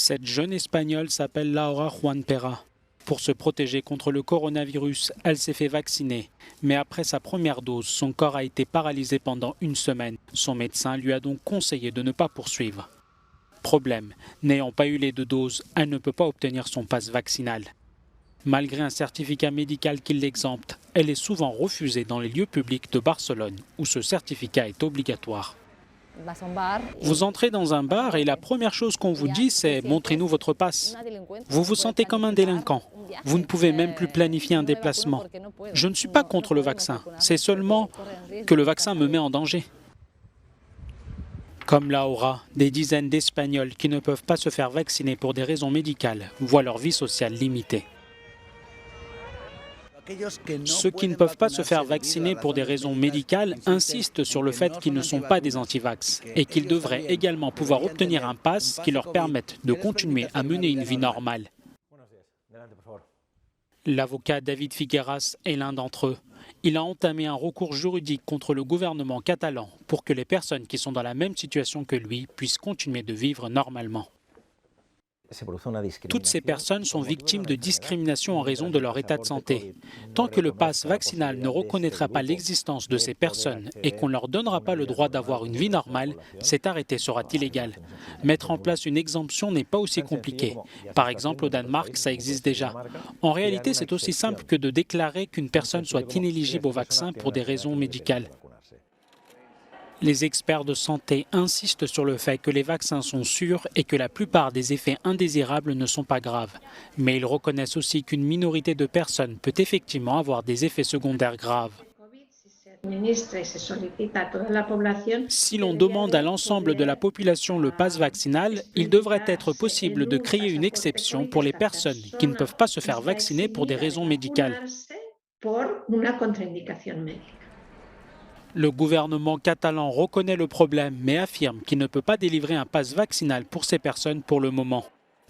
Cette jeune Espagnole s'appelle Laura Juan Pera. Pour se protéger contre le coronavirus, elle s'est fait vacciner. Mais après sa première dose, son corps a été paralysé pendant une semaine. Son médecin lui a donc conseillé de ne pas poursuivre. Problème, n'ayant pas eu les 2 doses, elle ne peut pas obtenir son passe vaccinal. Malgré un certificat médical qui l'exempte, elle est souvent refusée dans les lieux publics de Barcelone, où ce certificat est obligatoire. Vous entrez dans un bar et la première chose qu'on vous dit, c'est « montrez-nous votre passe ». Vous vous sentez comme un délinquant. Vous ne pouvez même plus planifier un déplacement. Je ne suis pas contre le vaccin, c'est seulement que le vaccin me met en danger. Comme Laura, des dizaines d'Espagnols qui ne peuvent pas se faire vacciner pour des raisons médicales voient leur vie sociale limitée. Ceux qui ne peuvent pas se faire vacciner pour des raisons médicales insistent sur le fait qu'ils ne sont pas des antivax et qu'ils devraient également pouvoir obtenir un pass qui leur permette de continuer à mener une vie normale. L'avocat David Figueras est l'un d'entre eux. Il a entamé un recours juridique contre le gouvernement catalan pour que les personnes qui sont dans la même situation que lui puissent continuer de vivre normalement. Toutes ces personnes sont victimes de discrimination en raison de leur état de santé. Tant que le pass vaccinal ne reconnaîtra pas l'existence de ces personnes et qu'on ne leur donnera pas le droit d'avoir une vie normale, cet arrêté sera illégal. Mettre en place une exemption n'est pas aussi compliqué. Par exemple, au Danemark, ça existe déjà. En réalité, c'est aussi simple que de déclarer qu'une personne soit inéligible au vaccin pour des raisons médicales. Les experts de santé insistent sur le fait que les vaccins sont sûrs et que la plupart des effets indésirables ne sont pas graves. Mais ils reconnaissent aussi qu'une minorité de personnes peut effectivement avoir des effets secondaires graves. Si l'on demande à l'ensemble de la population le pass vaccinal, il devrait être possible de créer une exception pour les personnes qui ne peuvent pas se faire vacciner pour des raisons médicales. Le gouvernement catalan reconnaît le problème mais affirme qu'il ne peut pas délivrer un pass vaccinal pour ces personnes pour le moment.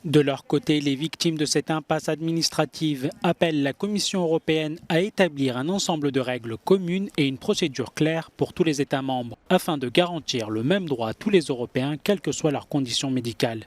De leur côté, les victimes de cette impasse administrative appellent la Commission européenne à établir un ensemble de règles communes et une procédure claire pour tous les États membres afin de garantir le même droit à tous les Européens, quelles que soient leurs conditions médicales.